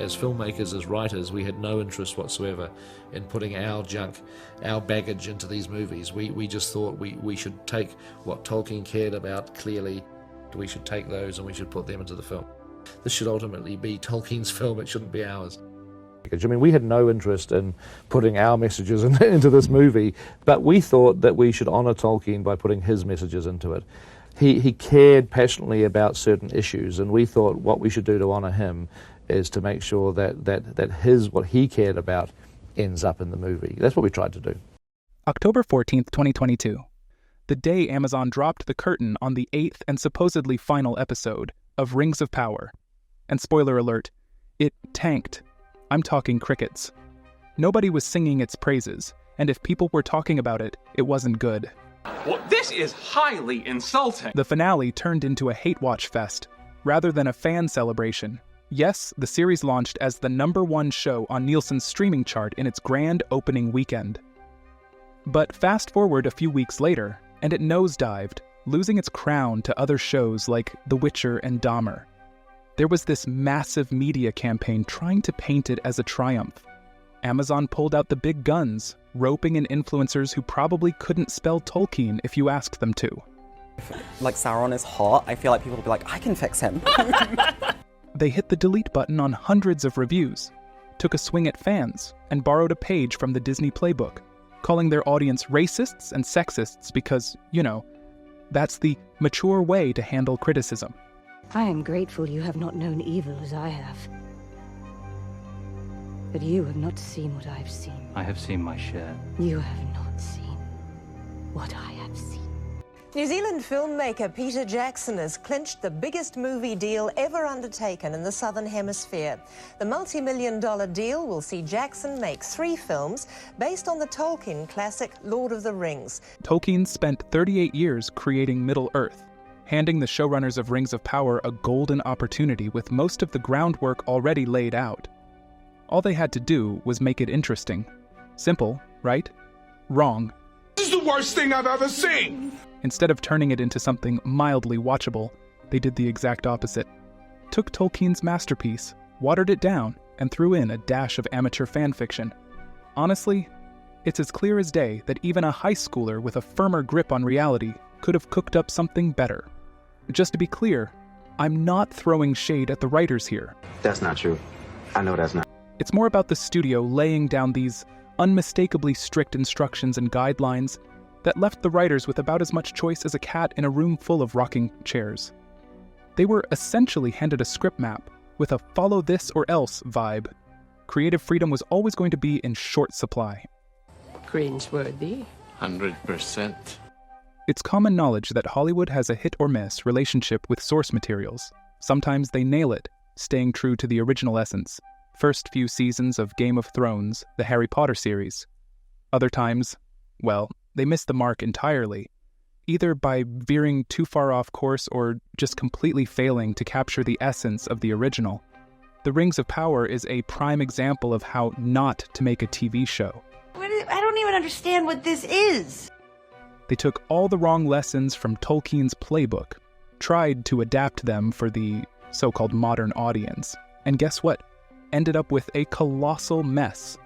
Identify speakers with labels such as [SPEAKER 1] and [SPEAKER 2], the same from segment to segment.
[SPEAKER 1] As filmmakers, as writers, we had no interest whatsoever in putting our junk, our baggage into these movies. We just thought we should take what Tolkien cared about clearly, we should take those and we should put them into the film. This should ultimately be Tolkien's film, it shouldn't be ours. I mean, we had no interest in putting our messages into this movie, but we thought that we should honor Tolkien by putting his messages into it. He cared passionately about certain issues, and we thought what we should do to honor him is to make sure that what he cared about ends up in the movie. That's what we tried to do.
[SPEAKER 2] October 14th, 2022. The day Amazon dropped the curtain on the 8th and supposedly final episode of Rings of Power. And spoiler alert, it tanked. I'm talking crickets. Nobody was singing its praises, and if people were talking about it, it wasn't good.
[SPEAKER 3] Well, this is highly insulting.
[SPEAKER 2] The finale turned into a hate watch fest, rather than a fan celebration. Yes, the series launched as the #1 show on Nielsen's streaming chart in its grand opening weekend. But fast forward a few weeks later, and it nosedived, losing its crown to other shows like The Witcher and Dahmer. There was this massive media campaign trying to paint it as a triumph. Amazon pulled out the big guns, roping in influencers who probably couldn't spell Tolkien if you asked them to.
[SPEAKER 4] If, Sauron is hot, I feel like people will be like, I can fix him.
[SPEAKER 2] They hit the delete button on hundreds of reviews, took a swing at fans, and borrowed a page from the Disney playbook, calling their audience racists and sexists because, that's the mature way to handle criticism.
[SPEAKER 5] I am grateful you have not known evil as I have. But you have not seen what I've seen.
[SPEAKER 6] I have seen my share.
[SPEAKER 5] You have not seen what I have seen.
[SPEAKER 7] New Zealand filmmaker Peter Jackson has clinched the biggest movie deal ever undertaken in the Southern Hemisphere. The multi-million-dollar deal will see Jackson make 3 films based on the Tolkien classic Lord of the Rings.
[SPEAKER 2] Tolkien spent 38 years creating Middle-earth, handing the showrunners of Rings of Power a golden opportunity with most of the groundwork already laid out. All they had to do was make it interesting. Simple, right? Wrong.
[SPEAKER 3] This is the worst thing I've ever seen!
[SPEAKER 2] Instead of turning it into something mildly watchable, they did the exact opposite. Took Tolkien's masterpiece, watered it down, and threw in a dash of amateur fan fiction. Honestly, it's as clear as day that even a high schooler with a firmer grip on reality could have cooked up something better. Just to be clear, I'm not throwing shade at the writers here.
[SPEAKER 8] That's not true. I know that's not.
[SPEAKER 2] It's more about the studio laying down these unmistakably strict instructions and guidelines that left the writers with about as much choice as a cat in a room full of rocking chairs. They were essentially handed a script map with a follow this or else vibe. Creative freedom was always going to be in short supply.
[SPEAKER 9] Cringeworthy.
[SPEAKER 3] 100%.
[SPEAKER 2] It's common knowledge that Hollywood has a hit or miss relationship with source materials. Sometimes they nail it, staying true to the original essence. First few seasons of Game of Thrones, the Harry Potter series. Other times, well, they miss the mark entirely, either by veering too far off course or just completely failing to capture the essence of the original. The Rings of Power is a prime example of how not to make a TV show.
[SPEAKER 9] I don't even understand what this is.
[SPEAKER 2] They took all the wrong lessons from Tolkien's playbook, tried to adapt them for the so-called modern audience, and guess what? Ended up with a colossal mess.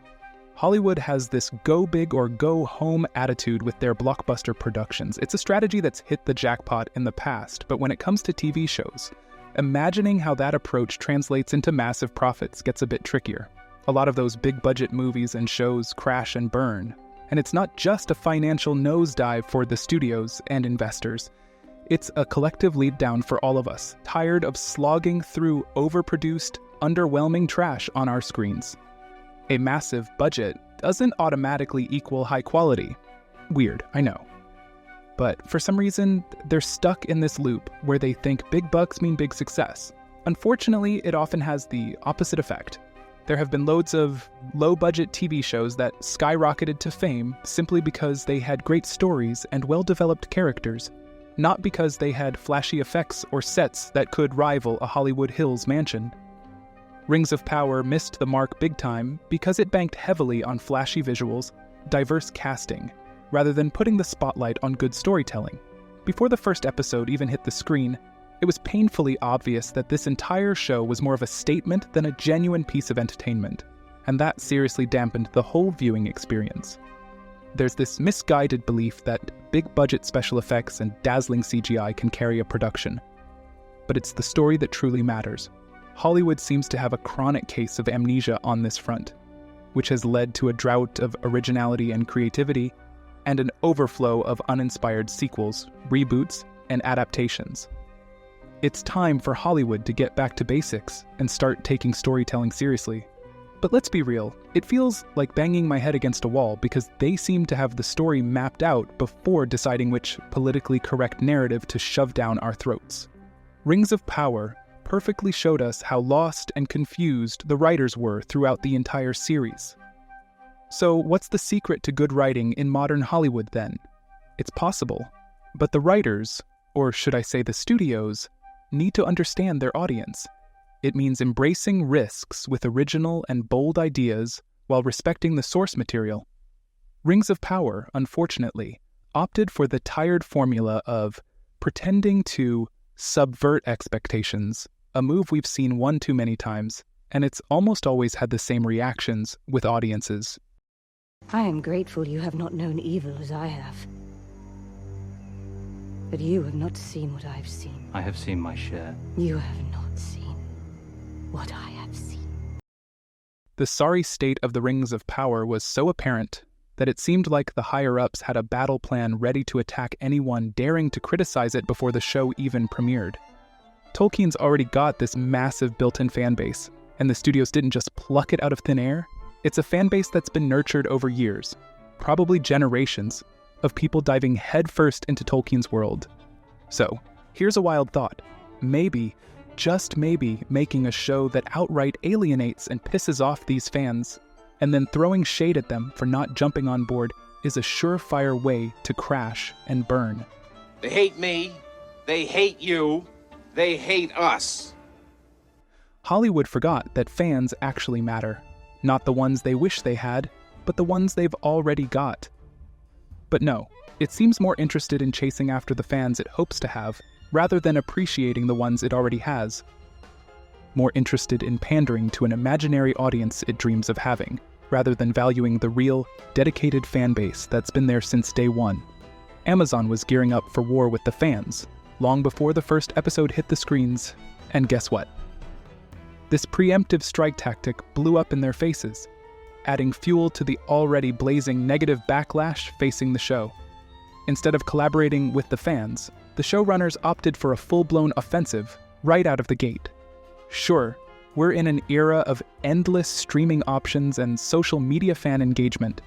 [SPEAKER 2] Hollywood has this go big or go home attitude with their blockbuster productions. It's a strategy that's hit the jackpot in the past, but when it comes to TV shows, imagining how that approach translates into massive profits gets a bit trickier. A lot of those big budget movies and shows crash and burn. And it's not just a financial nosedive for the studios and investors. It's a collective lead down for all of us, tired of slogging through overproduced, underwhelming trash on our screens. A massive budget doesn't automatically equal high quality. Weird, I know. But for some reason, they're stuck in this loop where they think big bucks mean big success. Unfortunately, it often has the opposite effect. There have been loads of low-budget TV shows that skyrocketed to fame simply because they had great stories and well-developed characters, not because they had flashy effects or sets that could rival a Hollywood Hills mansion. Rings of Power missed the mark big time because it banked heavily on flashy visuals, diverse casting, rather than putting the spotlight on good storytelling. Before the first episode even hit the screen, It was painfully obvious that this entire show was more of a statement than a genuine piece of entertainment, and that seriously dampened the whole viewing experience. There's this misguided belief that big-budget special effects and dazzling CGI can carry a production. But it's the story that truly matters. Hollywood seems to have a chronic case of amnesia on this front, which has led to a drought of originality and creativity, and an overflow of uninspired sequels, reboots, and adaptations. It's time for Hollywood to get back to basics and start taking storytelling seriously. But let's be real, it feels like banging my head against a wall because they seem to have the story mapped out before deciding which politically correct narrative to shove down our throats. Rings of Power perfectly showed us how lost and confused the writers were throughout the entire series. So what's the secret to good writing in modern Hollywood then? It's possible, but the writers, or should I say the studios, need to understand their audience. It means embracing risks with original and bold ideas while respecting the source material. Rings of Power, unfortunately, opted for the tired formula of pretending to subvert expectations, a move we've seen one too many times, and it's almost always had the same reactions with audiences.
[SPEAKER 5] I am grateful you have not known evil as I have. But you have not seen what I've seen.
[SPEAKER 6] I have seen my share.
[SPEAKER 5] You have not seen what I have seen.
[SPEAKER 2] The sorry state of the Rings of Power was so apparent that it seemed like the higher-ups had a battle plan ready to attack anyone daring to criticize it before the show even premiered. Tolkien's already got this massive built-in fan base, and the studios didn't just pluck it out of thin air. It's a fan base that's been nurtured over years, probably generations, of people diving headfirst into Tolkien's world. So, here's a wild thought. Maybe, just maybe, making a show that outright alienates and pisses off these fans, and then throwing shade at them for not jumping on board is a surefire way to crash and burn.
[SPEAKER 10] They hate me, they hate you, they hate us.
[SPEAKER 2] Hollywood forgot that fans actually matter. Not the ones they wish they had, but the ones they've already got. But no, it seems more interested in chasing after the fans it hopes to have, rather than appreciating the ones it already has. More interested in pandering to an imaginary audience it dreams of having, rather than valuing the real, dedicated fan base that's been there since day one. Amazon was gearing up for war with the fans, long before the first episode hit the screens, and guess what? This preemptive strike tactic blew up in their faces, adding fuel to the already blazing negative backlash facing the show. Instead of collaborating with the fans, the showrunners opted for a full-blown offensive right out of the gate. Sure, we're in an era of endless streaming options and social media fan engagement,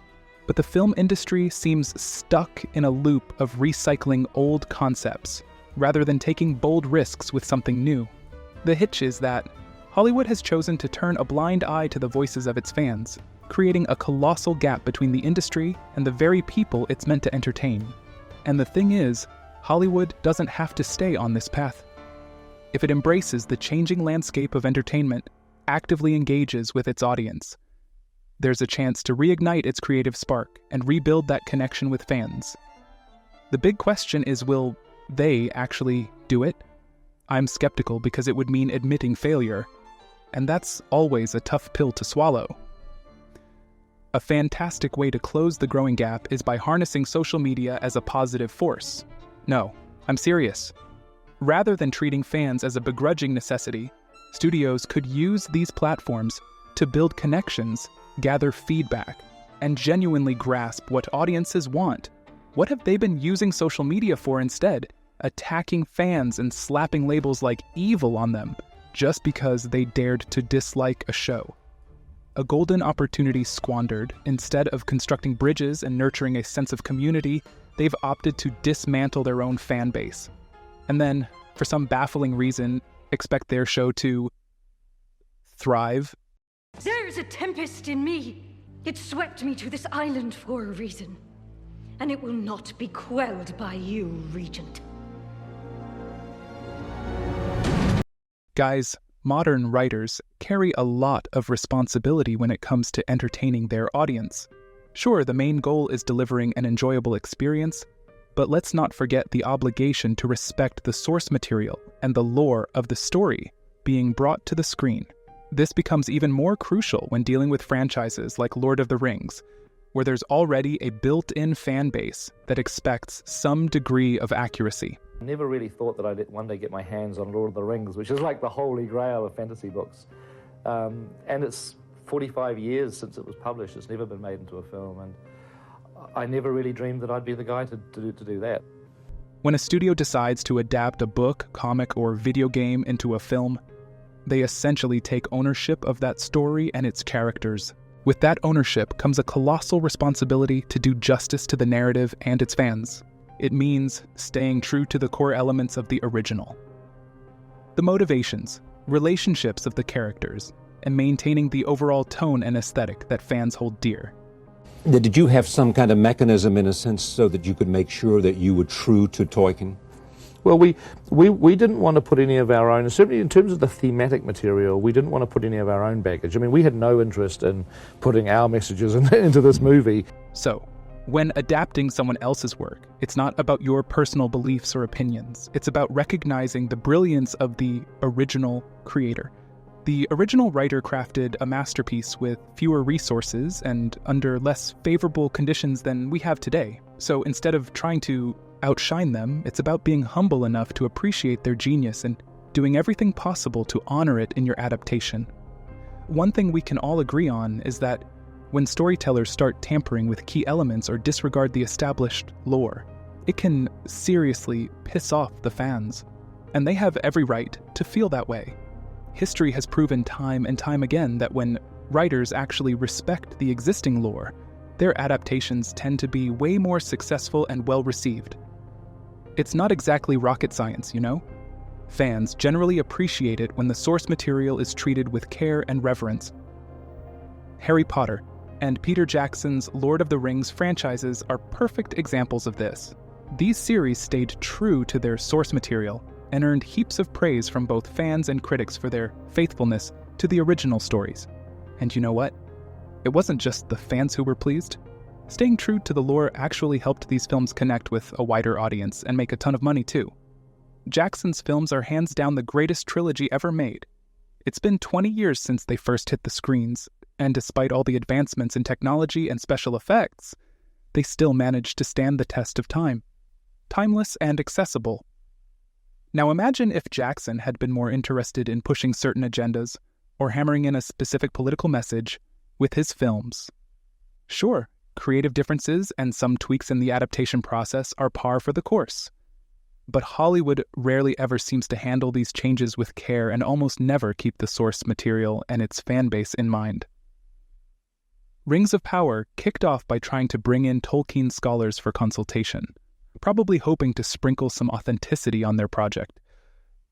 [SPEAKER 2] but the film industry seems stuck in a loop of recycling old concepts, rather than taking bold risks with something new. The hitch is that Hollywood has chosen to turn a blind eye to the voices of its fans, creating a colossal gap between the industry and the very people it's meant to entertain. And the thing is, Hollywood doesn't have to stay on this path. If it embraces the changing landscape of entertainment, actively engages with its audience, there's a chance to reignite its creative spark and rebuild that connection with fans. The big question is, will they actually do it? I'm skeptical because it would mean admitting failure, and that's always a tough pill to swallow. A fantastic way to close the growing gap is by harnessing social media as a positive force. No, I'm serious. Rather than treating fans as a begrudging necessity, studios could use these platforms to build connections, gather feedback, and genuinely grasp what audiences want. What have they been using social media for instead? Attacking fans and slapping labels like evil on them just because they dared to dislike a show. A golden opportunity squandered. Instead of constructing bridges and nurturing a sense of community, they've opted to dismantle their own fan base. And then, for some baffling reason, expect their show to thrive.
[SPEAKER 5] There's a tempest in me. It swept me to this island for a reason. And it will not be quelled by you, Regent.
[SPEAKER 2] Guys, modern writers carry a lot of responsibility when it comes to entertaining their audience. Sure, the main goal is delivering an enjoyable experience, But let's not forget the obligation to respect the source material and the lore of the story being brought to the screen. This becomes even more crucial when dealing with franchises like Lord of the Rings, where there's already a built-in fan base that expects some degree of accuracy.
[SPEAKER 1] I never really thought that I'd one day get my hands on Lord of the Rings, which is like the holy grail of fantasy books. And it's 45 years since it was published. It's never been made into a film, and I never really dreamed that I'd be the guy to do that.
[SPEAKER 2] When a studio decides to adapt a book, comic, or video game into a film, they essentially take ownership of that story and its characters. With that ownership comes a colossal responsibility to do justice to the narrative and its fans. It means staying true to the core elements of the original. The motivations, relationships of the characters, and maintaining the overall tone and aesthetic that fans hold dear.
[SPEAKER 6] Did you have some kind of mechanism, in a sense, so that you could make sure that you were true to Tolkien?
[SPEAKER 1] Well, we didn't want to put any of our own, certainly in terms of the thematic material, we didn't want to put any of our own baggage. I mean, we had no interest in putting our messages into this movie.
[SPEAKER 2] So, when adapting someone else's work, it's not about your personal beliefs or opinions. It's about recognizing the brilliance of the original creator. The original writer crafted a masterpiece with fewer resources and under less favorable conditions than we have today. So instead of trying to outshine them, it's about being humble enough to appreciate their genius and doing everything possible to honor it in your adaptation. One thing we can all agree on is that when storytellers start tampering with key elements or disregard the established lore, it can seriously piss off the fans, and they have every right to feel that way. History has proven time and time again that when writers actually respect the existing lore, their adaptations tend to be way more successful and well-received. It's not exactly rocket science, you know? Fans generally appreciate it when the source material is treated with care and reverence. Harry Potter and Peter Jackson's Lord of the Rings franchises are perfect examples of this. These series stayed true to their source material and earned heaps of praise from both fans and critics for their faithfulness to the original stories. And you know what? It wasn't just the fans who were pleased. Staying true to the lore actually helped these films connect with a wider audience and make a ton of money too. Jackson's films are hands down the greatest trilogy ever made. It's been 20 years since they first hit the screens, and despite all the advancements in technology and special effects, they still managed to stand the test of time. Timeless and accessible. Now imagine if Jackson had been more interested in pushing certain agendas or hammering in a specific political message with his films. Sure, creative differences and some tweaks in the adaptation process are par for the course. But Hollywood rarely ever seems to handle these changes with care and almost never keep the source material and its fan base in mind. Rings of Power kicked off by trying to bring in Tolkien scholars for consultation, probably hoping to sprinkle some authenticity on their project.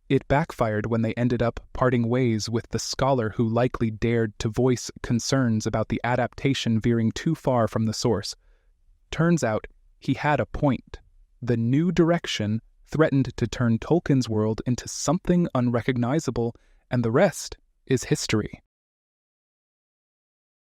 [SPEAKER 2] It backfired when they ended up parting ways with the scholar who likely dared to voice concerns about the adaptation veering too far from the source. Turns out, he had a point. The new direction threatened to turn Tolkien's world into something unrecognizable, and the rest is history.